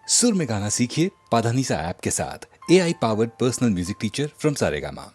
सुर में गाना सीखिए पाधानीसा ऐप के साथ। AI powered personal music teacher from Saregama.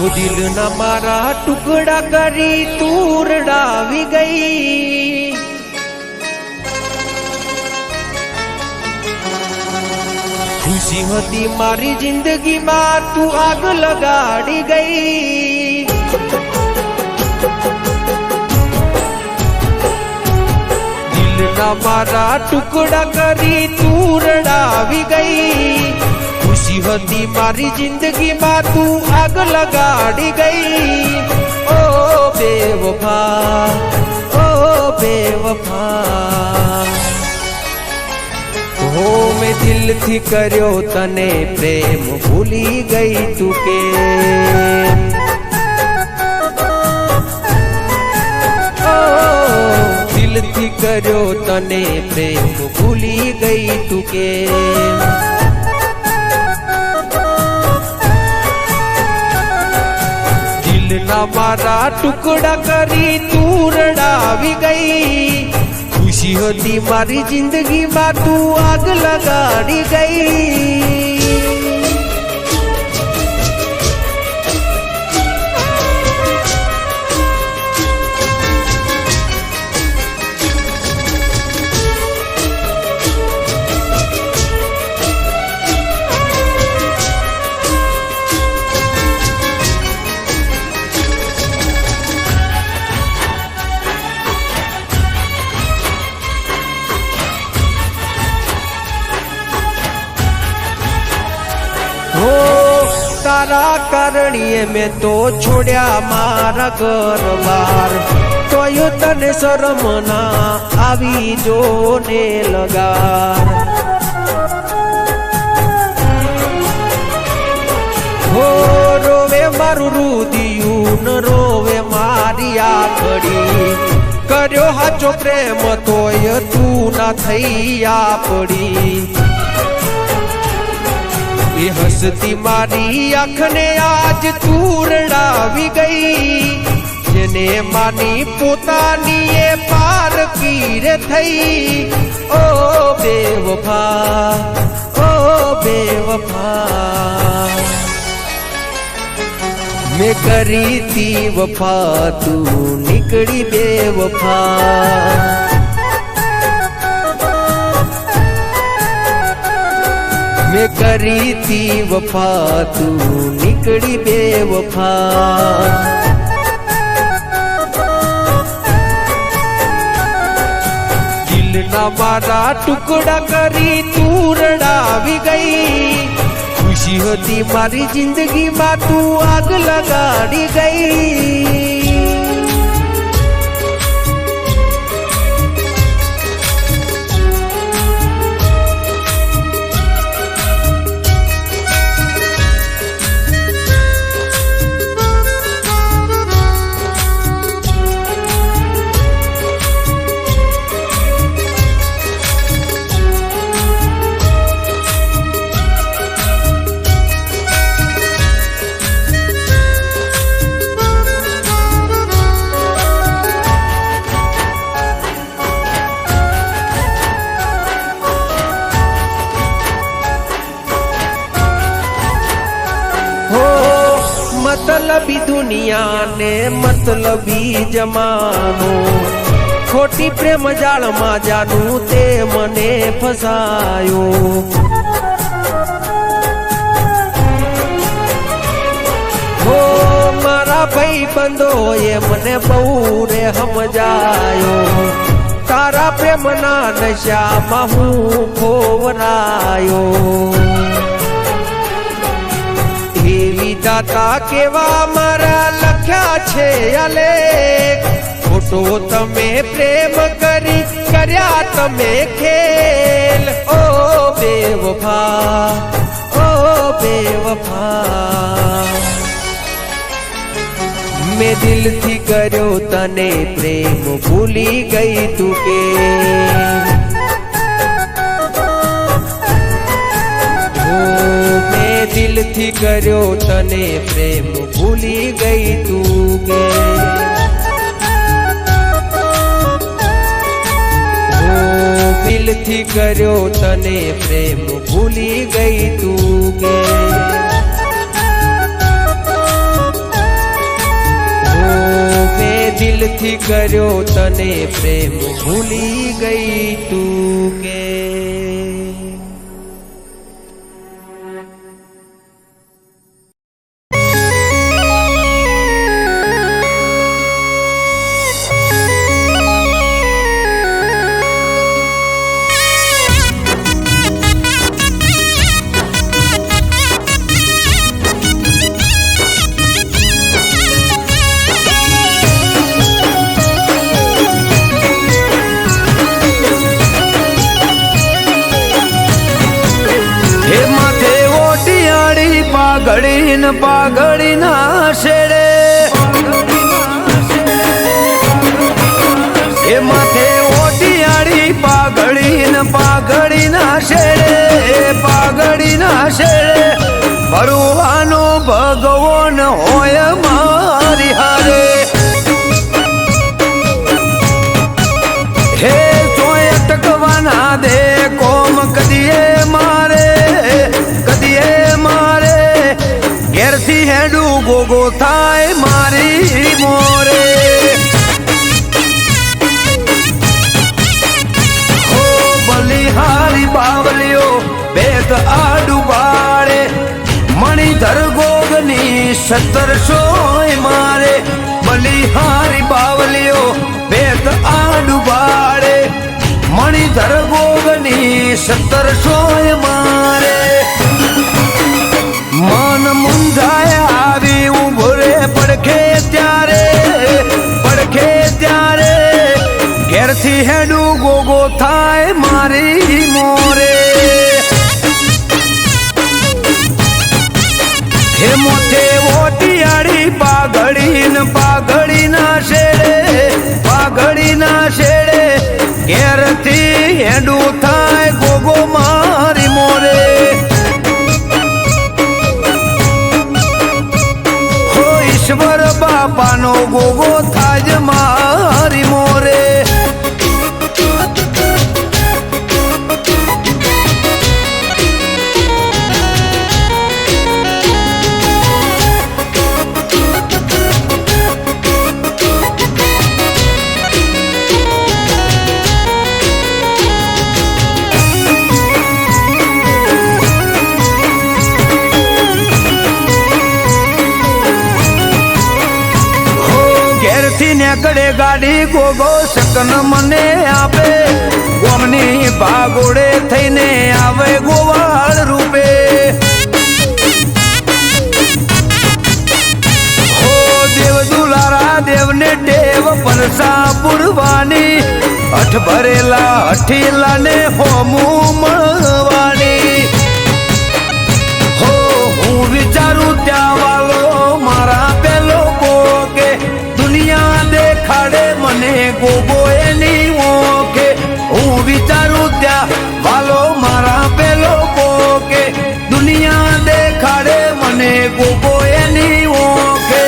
दिल न मारा टुकड़ा करी तूर डावी गई। खुशी होती मारी जिंदगी में तू आग लगाड़ी गई। दिल न मारा टुकड़ा करी तूर डावी गई। खुशी होती मारी जिंदगी में तू आग लगाड़ी गई। ओ बेवफा, ओ बेवफा, हो मैं दिल थी कर्यो तने प्रेम भूली गई तुके। ओ दिल थी कर्यो तने प्रेम भूली गई तुके। ना मारा टुकड़ा करी तू रड़ावी गई। खुशी होती मारी जिंदगी में तू आग लगाड़ी गई। हो तारा कारणीए में तो छोड़या मारा घर बार। तो यो तने शरम ना आवी जो ने लगार। हो रोवे मारू रुदियू न रोवे मारी आखड़ी। कर्यो हाचो प्रेम तोय तू ना थई आपड़ी। ये हंसती मारी आँखने आज तू रड़ावी गई। जेने मानी पोतानी ये पार की रे थई। ओ बेवफा, ओ बेवफा, मैं करी थी वफा तू निकली बेवफा। मैं करी थी वफा तू निकली बेवफा। दिल न मारा टुकड़ा करी तू रड़ावी गई। खुशी होती मारी जिंदगी में तू आग लगाड़ी गई। मतलबी दुनिया ने मतलबी जमानो। खोटी प्रेम जाल मा जानू ते मने फसायो। हो मारा भाई बंदो ये मने बहु रे समझायो। तारा प्रेम ना नशा महू खोवरायो। વિધાતા કેવા મારા લખ્યા છે અલેખ ખોટો તમે પ્રેમ કરી કર્યા તમે ખેલ ઓ બેવફા મેં દિલથી કર્યો તને પ્રેમ ભૂલી ગઈ તું કે મેં દિલથી કર્યો તને પ્રેમ ભૂલી ગઈ તું કે દિલથી કર્યો તને પ્રેમ ભૂલી ગઈ તું કે મેં દિલથી કર્યો તને પ્રેમ ભૂલી ગઈ તું કે પાઘડી ના શેડે એ માથે ઓટિયાળી પાઘડી ના શેડે પાઘડી ના શેડે ભરવાનો ભગવાન હોય મારી હારે હે ચોય અટકવાના દે કોમ કદીએ મારે ઘેરથી હેડું ગોગો થાય મારી મોરે હો બલિહારી બાવલીઓ બેત આડું બાળે મણિધર ગોગની 1700 મારે બલિહારી બાવલીઓ બેત આડું બાળે મણિધર ગોગની 1700 મારે મન મુંજાય આવી ઉભો રે પડખે ત્યારે ઘેરથી હેડું ગોગો થાય મારી મોરે હે મોથે ઓટિયાળી પાઘડી ના શેડે ઘેરથી હેડું થાય ગોગો મારી મોરે ઈશ્વર બાપાનો ગોગો થાજ મારી મોરે નેકડે ગાડી ગોગો શકન મને આપે ગોમની ભાગોડે થઈને આવે ગોવાળ રૂપે હો દેવ દુલારા દેવને ટેવ પરસા પુરવાની અઠ ભરેલા અઠીલા ને હોમું મળવાની હો હું વિચારું ત્યાં વાલો મારા પેલો ગોગે દુનિયા દેખાડે મને ગોગો એની ઓકે હું વિચારું ત્યાં વાલો મારા પેલો ગોગે દુનિયા દેખાડે મને ગોગો એની ઓકે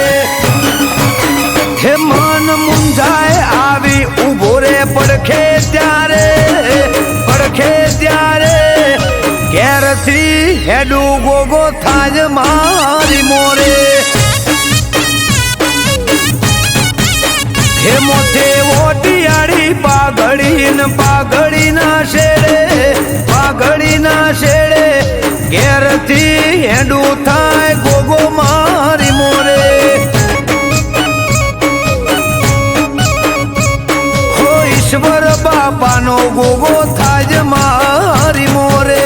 હે મન મુંજાય આવી ઉભો રે પડખે ત્યારે ઘેરથી હેડું ગોગો થાજ મારી મોરે હે મોથે ઓટિયાળી પાઘડી ના શેડે ઘેરથી હેડું થાય ગોગો મારી મોરે હો ઈશ્વર બાપાનો ગોગો થાજ મારી મોરે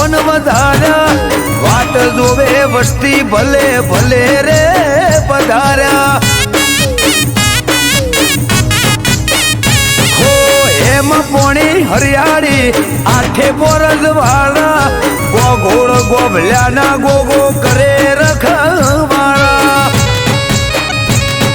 મોન વધાર્યા વાટ જોવે વસ્તી ભલે ભલે રે પધાર્યા હો એમ પોણી હરિયાળી આઠે બોરજ વાળા ગોગોળ ગોભલ્યાના ગોગો કરે રખવાળા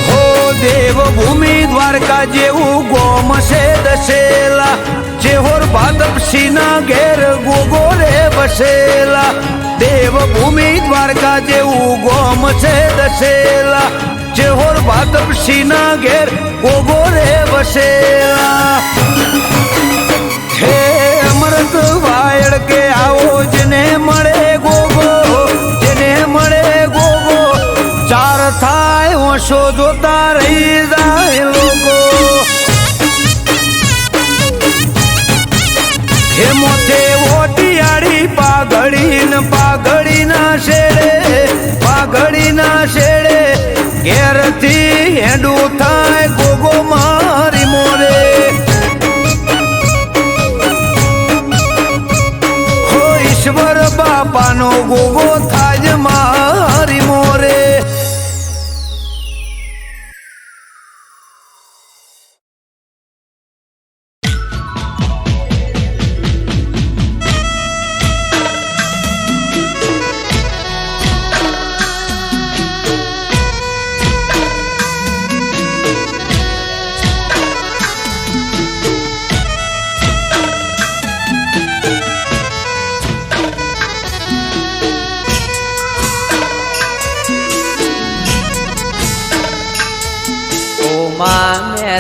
હો દેવભૂમિ દ્વારકા જેવું ગોમ છે દશેલા જેહોર ભાદપસીના ઘેર ગોગો રે વસેલા દેવભૂમિ દ્વારકા જેવું ગોમ છે દશેલા જેહોર ભાદપસીના ઘેર ગોગો રે વસેલા હે અમૃત વાયડ કે આવો જેને મળે ગોગો જેને મળે ગોગો ચાર થાય ઓછો જોતા રહી જાય લોકો હે મોથે ઓટિયાળી પાઘડી ના શેડે ઘેરથી હેડું થાય ગોગો મારી મોરે હો ઈશ્વર બાપાનો ગોગો થાય મારી મોરે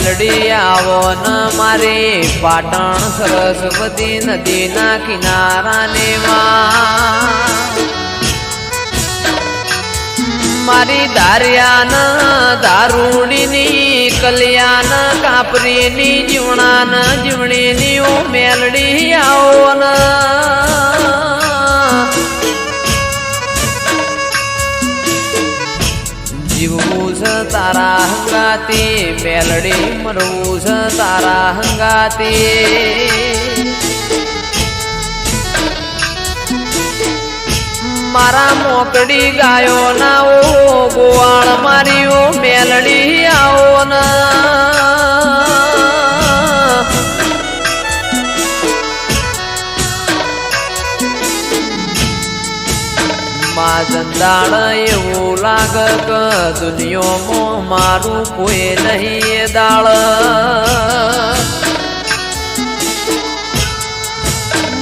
મેલડી આવો ન મારી પાટણ સરસ્વતી નદીના કિનારાને મારી દારિયાન દારૂડીની કલ્યાણ કાપરીની જીવણાન જીવણીની ઓ મેલડી આવો ન જીવવું છે તારા હંગાતી મેલડી મરવું છે તારા હંગાતી મારા મોકડી ગાયો ના ઓ ગોવાળ મારી ઓ મેલડી આવો ના જંદાળ એવું લાગ કે દુનિયામાં મારું કોઈ નહીં દાળ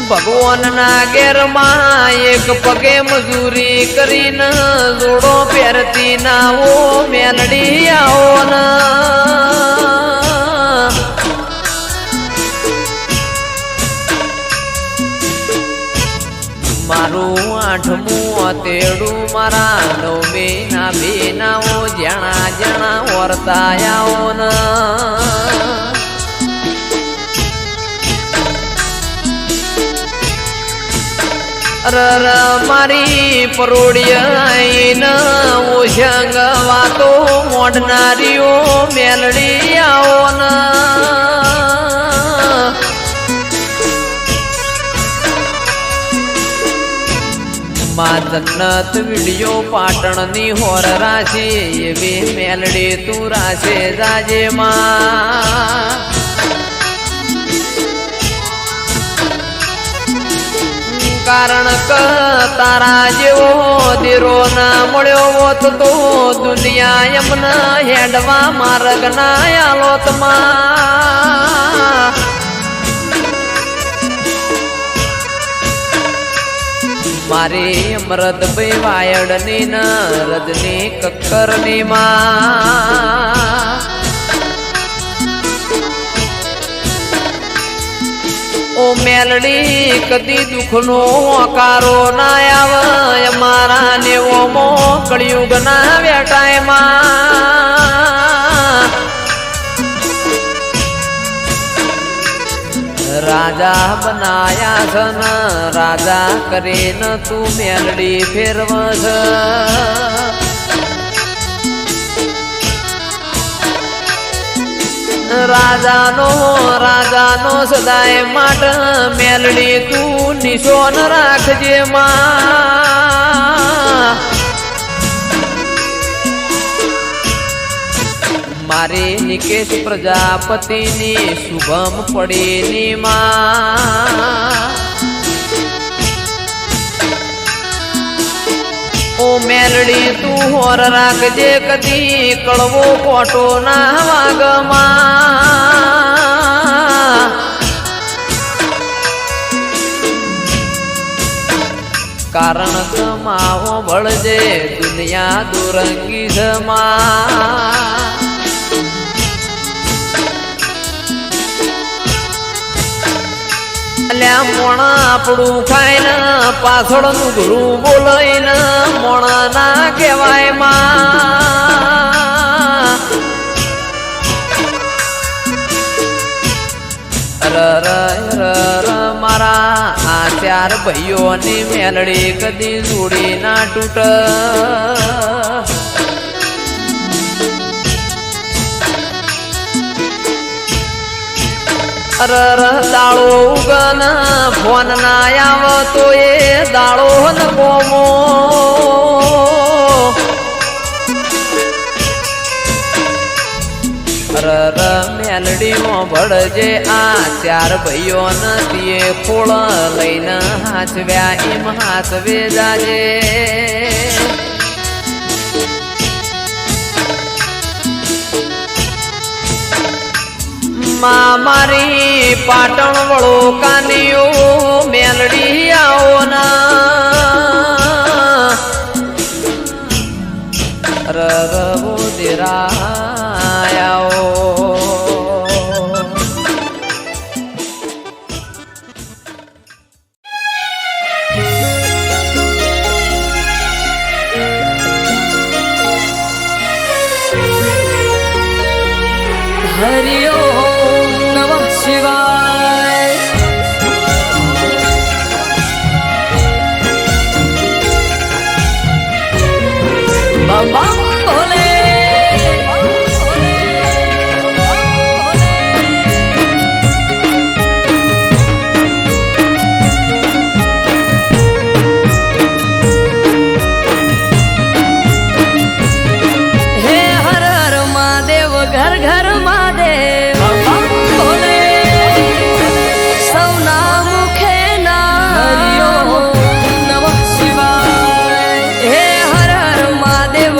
ભગવાનના ઘેરમાં એક પગે મજૂરી કરીને જોડો પહેરતી ના ઓ મેલડી આવો ના મારું આઠમું તેડું મારા નવમી ના બેનાઓ જણા જણા વર્તાયાઓ ન રર મારી પરોડિયા ન ઓશંગ વાતો મોડનારીઓ મેલડી આવો ના જન્નત વિડિયો પાટણની હોર રાશી એવી મેલડી તું રાશે જાજે માં કારણ કે તારા જેવો દીરો ના મળ્યો હોત તો દુનિયા એમના હેડવા માર્ગ ના આલોત માં મારી અમૃત ભાઈ વાયડની ન રજની કક્કરની માં ઓ મેલડી કદી દુઃખનો હોકારો ના આવે મારા નેવો મો કળિયુગ ના વેટાય માં રાજા બનાયા છે ન રાજા કરીને તું મેલડી ફેરવસ રાજાનો સદાય માટ મેલડી તું નિશોન રાખજે માં મારી નિકેશ પ્રજાપતિની શુભમ પડીની માં ઓ મેલડી તું હોર રાખજે કદી કળવો કોટો ના વાગમાં કારણ કમાવો બળજે દુનિયા દુરંગી જમા મોણા આપણું ખાઈને પાછળનું ગુરુ બોલાઈને મોણા ના કહેવાય માં મારા આ ચાર ભાઈઓની મેલડી કદી જોડી ના તૂટ દાળો ઉગન ફોન ના આવતો એ દાળો ન બોમો મેલડીમાં ભળજે આ ચાર ભાઈઓ નથી ખોળ લઈને હાચવ્યા એમ હાચવે જાજે મારી પાટણ વળો કાનીઓ મેલડી આવો ના રવો દેરાયાઓ હરિ ઓમ નમઃ શિવાય બમ બમ ભોલે હે હર હર મહાદેવ ઘર ઘર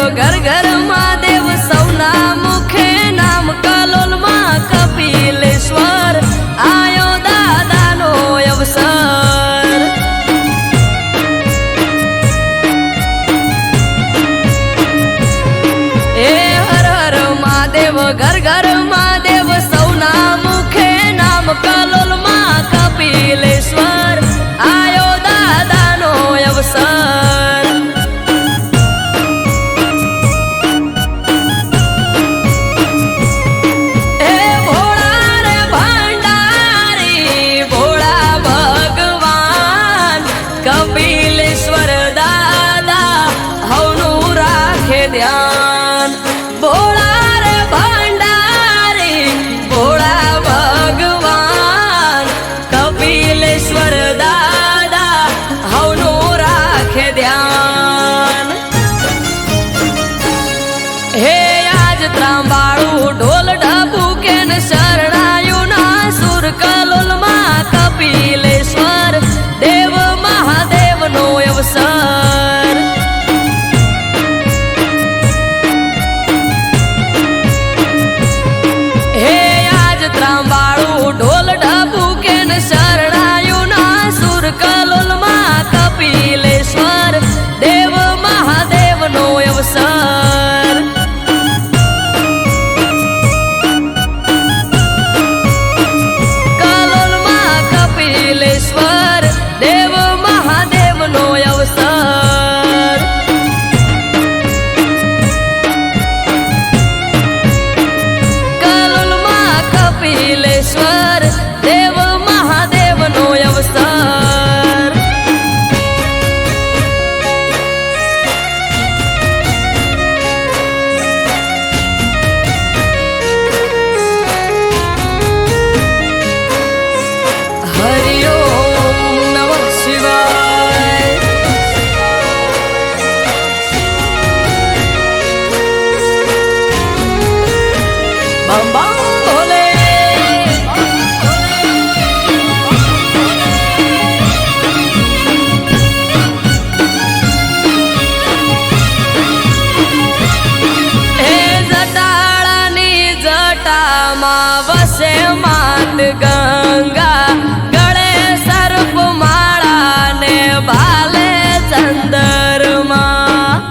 ઘર ઘર મહાદેવ સૌના મુખે નામ કલોલમાં કપિલેશ્વર આયો દાદાનો અવસર હે હર હર મહાદેવ ઘર ઘર મહાદેવ સૌના મુખે નામ કલોલમાં કપિલેશ્વર આયો દાદાનો અવસર કપિલેશ્વર દાદા હવનું રાખે ધ્યાન ભોળા રે ભંડારી ભોળા ભગવાન કપિલેશ્વર દાદા હવનું રાખે ધ્યાન હે આજ ત્રાંબાળું ઢોલ ઢબુ કે શરણાયું ના સુર કલોલમાં કપિલેશ્વર દેવ મહાદેવનો અવસર વસે માત ગંગા ગળે સર્પ માળા ને ભાલે ચંદરમાં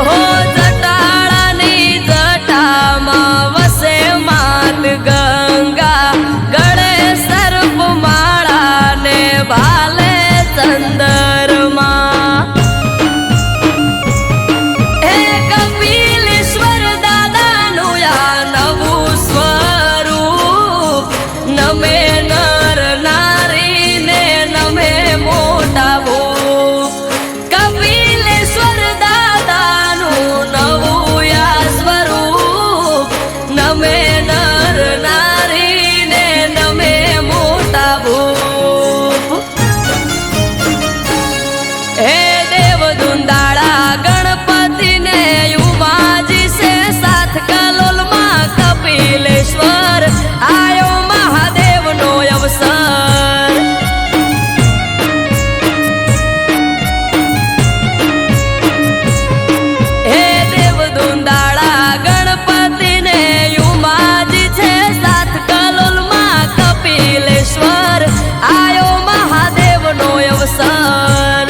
હો જટાળાની જટામાં વસે માત ગંગા ગળે સર્પ માળા ને ભાલે ચંદરમાં હે કપિલેશ્વર દાદાનું આ નવું સ્વરૂપ નમે નર નારીને નમે મોટા ભૂપ કપિલેશ્વર દાદાનું નવું આ સ્વરૂપ નમે નર નારીને નમે મોટા ભૂપ હે દેવ દુંદાળા ગણપતિને ઉમાજી સે સાથ કલોલમાં કપિલેશ્વર આયો મહાદેવનો અવસર હે દેવ દુંદાળા ગણપતિને ઉમાજી છે સાથ કલોલમાં કપિલેશ્વર આયો મહાદેવનો અવસર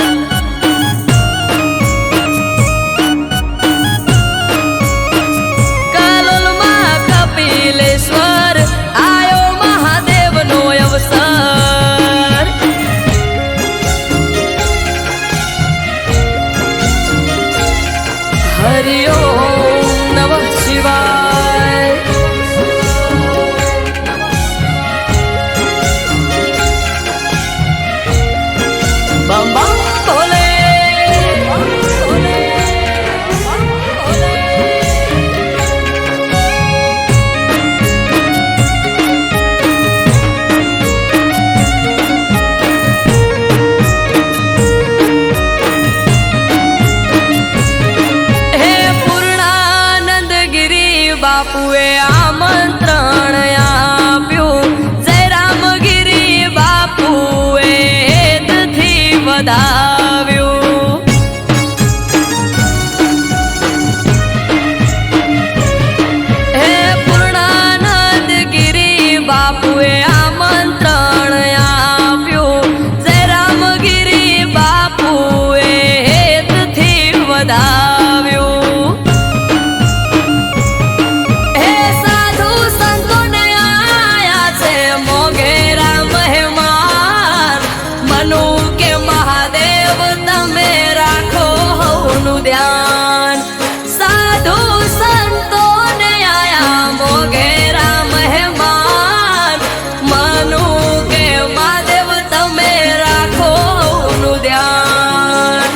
કલોલમાં કપિલેશ્વર આયો મહાદેવનો અવસર હરિ ઓમ નમઃ શિવાય બમ બમ ભોલે ભોલે ભોલે હે પૂર્ણાનંદ ગિરી બાપુએ આમંત્રણ આપ્યું જય રામગીરી બાપુએ હેતથી વધાવ્યું હે પૂર્ણાનંદ ગિરી બાપુએ આમંત્રણ આપ્યું જય રામગીરી બાપુએ હેતથી વધાવ્યું હે સાધુ સંતોને આયા છે મોઘેરા મહેમાન મનુ કે મહાદેવ તમે રાખો હવનું ધ્યાન સાધુ સંતોને આયા મોઘેરા મહેમાન મનુ કે મહાદેવ તમે રાખો હવનું ધ્યાન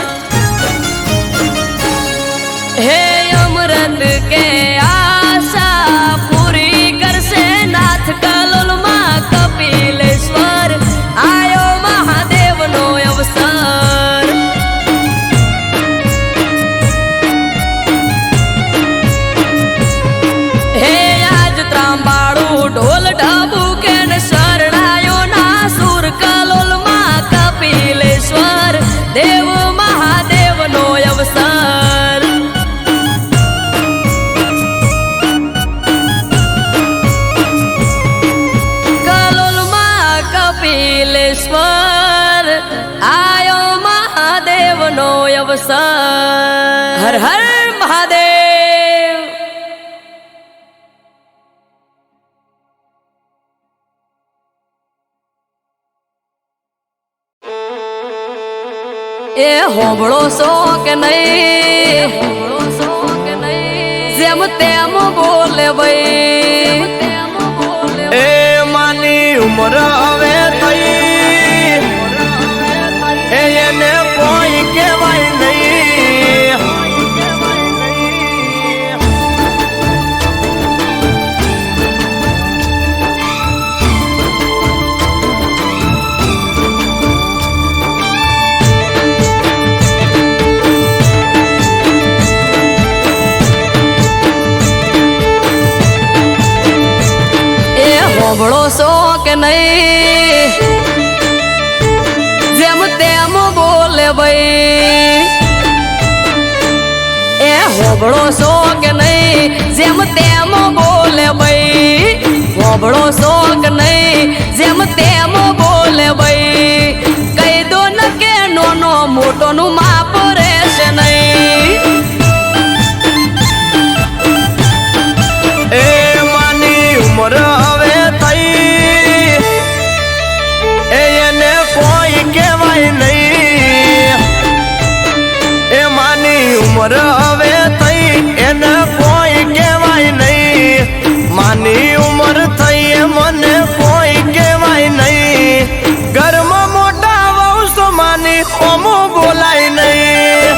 હે અમૃત કે આશા પૂરી કરશે નાથ કલોલમાં કપિલેશ્વર આયો મહાદેવનો અવસર હે આજ ત્રાંબાળું ઢોલ ઢબુ કે શરણાયો ના સુર કલોલમાં કપિલેશ્વર દેવ મહાદેવનો અવસર કલોલમાં કપિલેશ્વર આયો મહાદેવનો અવસર હર હર મહાદેવ એ હોબળો સો કે નહીં જેમ તેમ બોલે ભાઈ એ માની ઉમર હવે થઈ એને કોઈ કહેવાય નહીં હોબળો સો કે નહીં જેમ તેમ બોલે ભાઈ એ હોબળો છો કે નહીં જેમ તેમ બોલે ભાઈ હોબળો છો કે નહીં જેમ તેમ બોલે ભાઈ કહી દો ન કે નોનો મોટો નું માપ રહેશે નહીં એ માની ઉંમર હવે થઈ એને કોઈ કહેવાય નહીં એ માની ઉંમર હવે થઈ એને કોઈ કહેવાય નહીં માની ઉંમર થઈ એ મને કોઈ કહેવાય નહીં ઘરમાં મોટા વંશ માની ઓમો બોલાય નહીં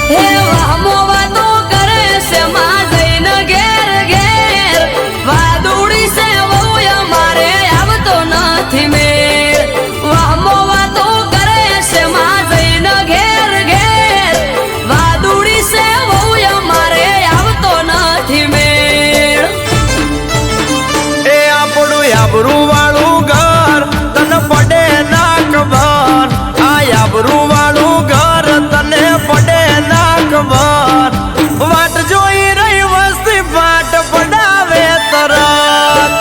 હે વાહમો વાતો કરે છે માં જઈને ઘેર ઘેર વાદુડી છે વહુ અમારે આવતો નથી મેર વાહમો વાતો કરે છે માં જઈને ઘેર ઘેર વાદુડી છે વહુ અમારે આવતો નથી મેર એ આપણું આબરૂ વાળું ઘર તને પડે ના ખબર આ આબરૂ વાળું ઘર તને પડે ના ખબર વાટ જોઈ રહી વસ્તી પાટ પડાવે તરત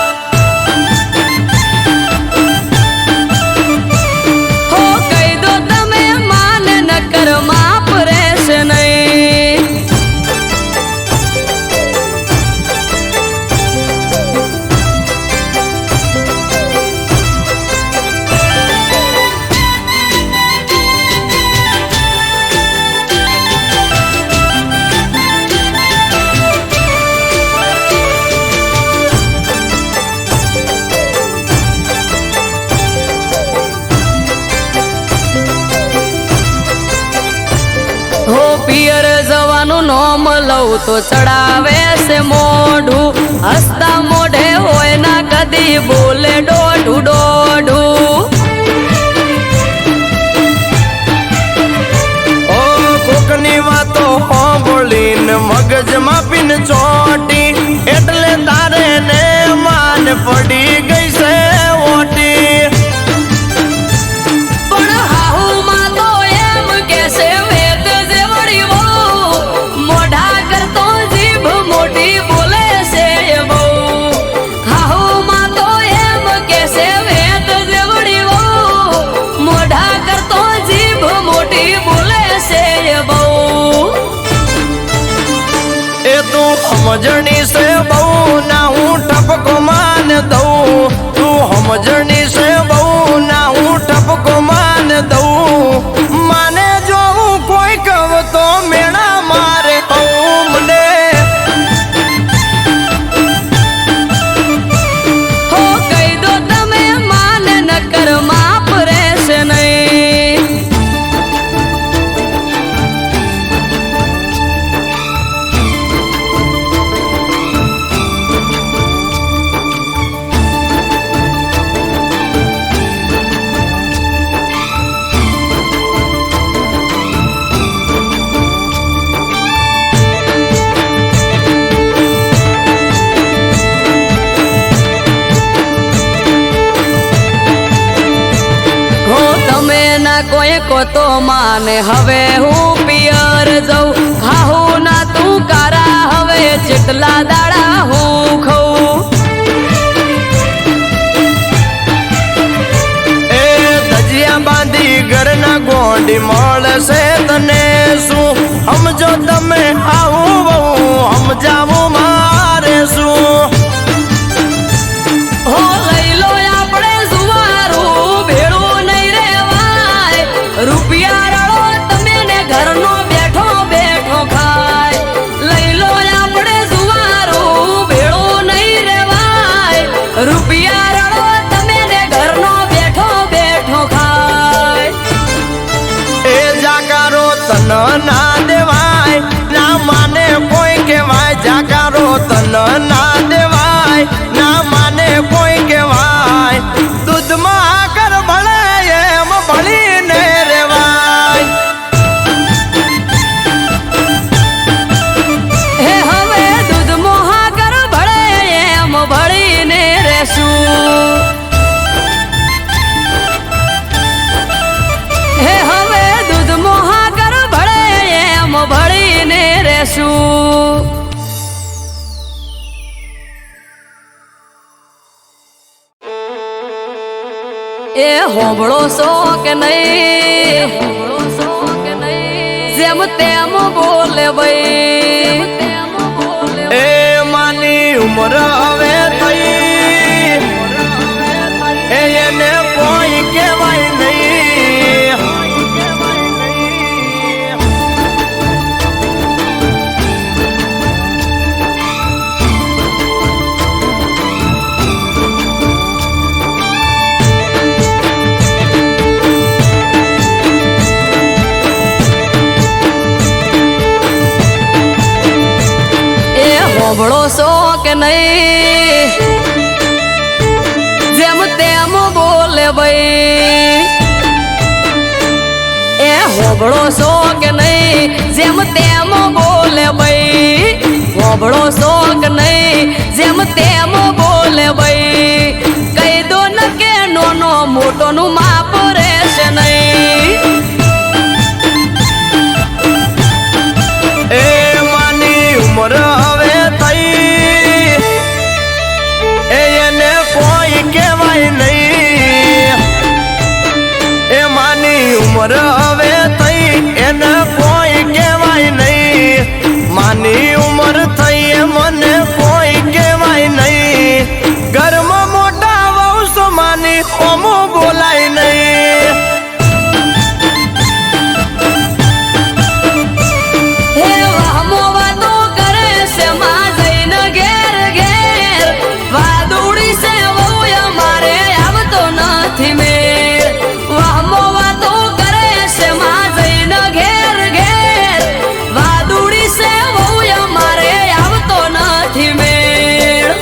હો કહી દો તમે માને નકર માપ રહેશે નહીં હો પિયર જવાનું નોમ લઉં તો ચડાવે છે મોઢું હસતા મોઢે હોય ના કદી બોલે દોઢું દોઢું ઓ કોકની વાતો સાંભળીને મગજમાં પીન ચોટી એટલે તારે ને માન પડી ગઈ છે ઓટી પણ હાહુમાં તો એમ કે છે વેદ જેવડી વહુ મોઢા કરતો જીભ મોટી બોલે છે બહુ હાહુમાં તો એમ કે છે વેદ જેવડી વહુ મોઢા કરતો જીભ મોટી બોલે છે બહુ એ તું સમજણી છે બહુ ના હું ટપકો માન દઉં તું સમજણી છે બહુ ના હું ટપકો માન દઉં માને જો હું કોઈ કહું તો મેળા મારે મને હો કહી દો તમે માને નકર માપ રહેશે નહીં હો તમે ના કોઈ કોતો માને હવે હું પિયર જઉં હાહુ ના તું કારા હવે જેટલા દાડા હું ખઉં એ ધજિયા બાંધી ઘરના ગોંડી મળશે તને શું સમજો તમે આવું બહુ સમજાવું મારે શું હો લઈ લો આપણે જુવારું ભેળું નહીં રેવાય રૂપિયા રળો તમે ને ઘરનો બેઠો બેઠો ખાય લઈ લો આપણે જુવારું ભેળું નહીં રેવાય રૂપિયા રળો તમે ને ઘરનો બેઠો બેઠો ખાય એ જાકારો તન ના દેવાય ના માને કોઈ કહેવાય જાક રહેશું. એ હોબળો સો કે નહીં, જેમ તેમ બોલે ભાઈ. એ માની ઉમર હવે થઈ, એને કોઈ કહેવાય નહીં. હોબળો સો કે નહીં, જેમ તેમ બોલે ભાઈ. એ હોબળો સો કે નહીં, જેમ તેમ બોલે ભાઈ. હોબળો સો કે નહીં, જેમ તેમ બોલે ભાઈ. કહી દો ન કે નોનો મોટો નું માપ રહેશે નહીં. એ માની ઉમર હવે થઈ, એને કોઈ કહેવાય નહીં. એ માની ઉમર હવે થઈ, એને કોઈ કહેવાય નહીં. માની ઉમર થઈ એ મને કોઈ કહેવાય નહીં. ઘરમાં મોટા વંશ માની ઓમો બોલાય નહીં. હે વાહમો વાતો કરે છે માં જઈને ઘેર ઘેર. વાદુડી છે વહુ અમારે આવતો નથી મેળ. વાહમો વાતો કરે છે માં જઈને ઘેર ઘેર. વાદુડી છે વહુ અમારે આવતો નથી મેળ.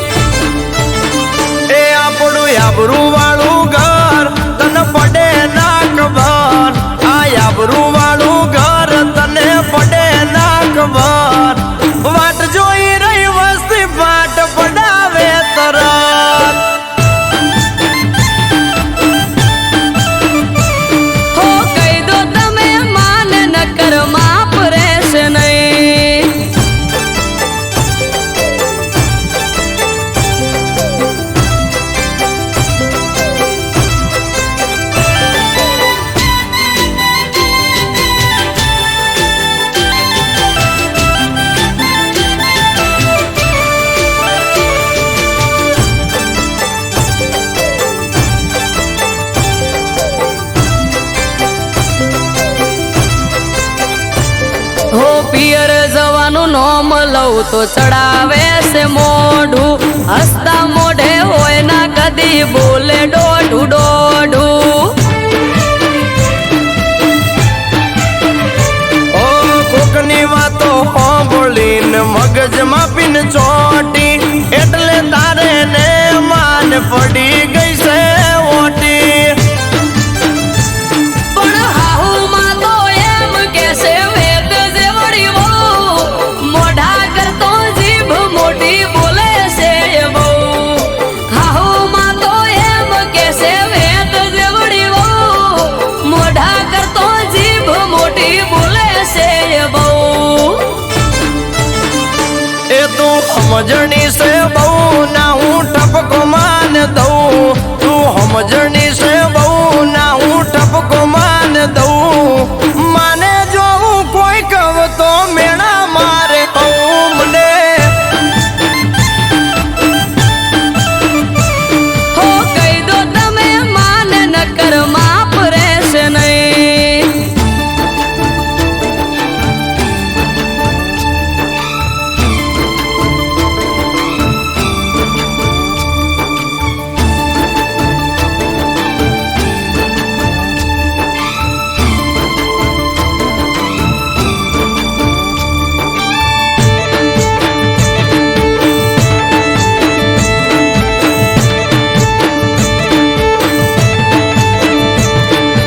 એ આપણું આબરૂ વાળું ઘર તને પડે ના ખબર. આ આબરૂ વાળું ઘર તને પડે ના ખબર. વાટ જોઈ રહી વસ્તી પાટ પડાવે તરત. હો કહી દો તમે માન નકર માપ રહેશે નહીં. હો પિયર જવાનું નોમ લઉં તો ચડાવે છે મોઢું. હસતા મોઢે હોય ના કદી બોલે દોઢું દોઢું. ઓ કોકની વાતો સાંભળીને મગજમાં પીન ચોટી. એટલે તારે ને માન પડી ગઈ છે ઓટી. પણ હાહુમાં તો એમ કેસે વેદ જેવડી વહુ. મોઢા કરતો જીભ મોટી બોલે છે બહુ. હાહુમાં તો એમ કેસે વેદ જેવડી વહુ. મોઢા કરતો જીભ મોટી બોલે છે બહુ. એ તું સમજણી છે બહુ ના હું ટપકો માન દઉં. તું સમજણી છે બહુ ના હું ટપકો માન દઉં. માને જો હું કોઈ કહું તો મેણા મારે કહું મને. હો કહી દો તમે માન નકર માપ રહેશે નહીં.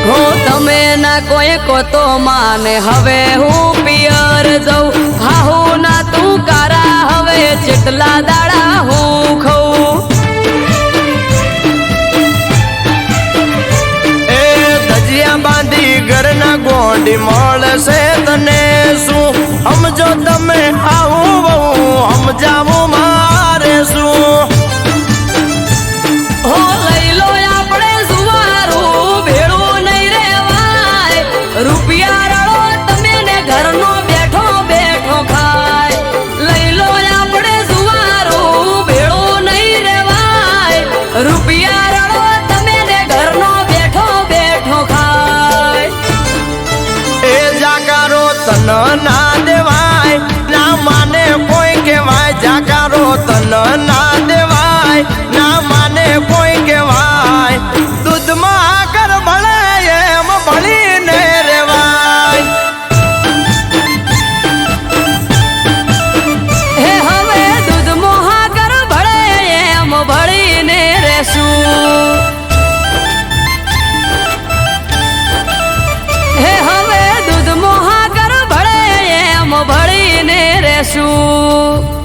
હો તમે ના કોઈ કો તો માને હવે હું પિયર જઉં. હાહુ ના તું કારા હવે જેટલા દાડા હું ખઉં. એ ધજિયા બાંધી ઘરના ગોંડી મળશે તને શું. સમજો તમે ભળીને રહેશું હે હવે દૂધ મોહાગર ભળે એમ ભળીને રહેશું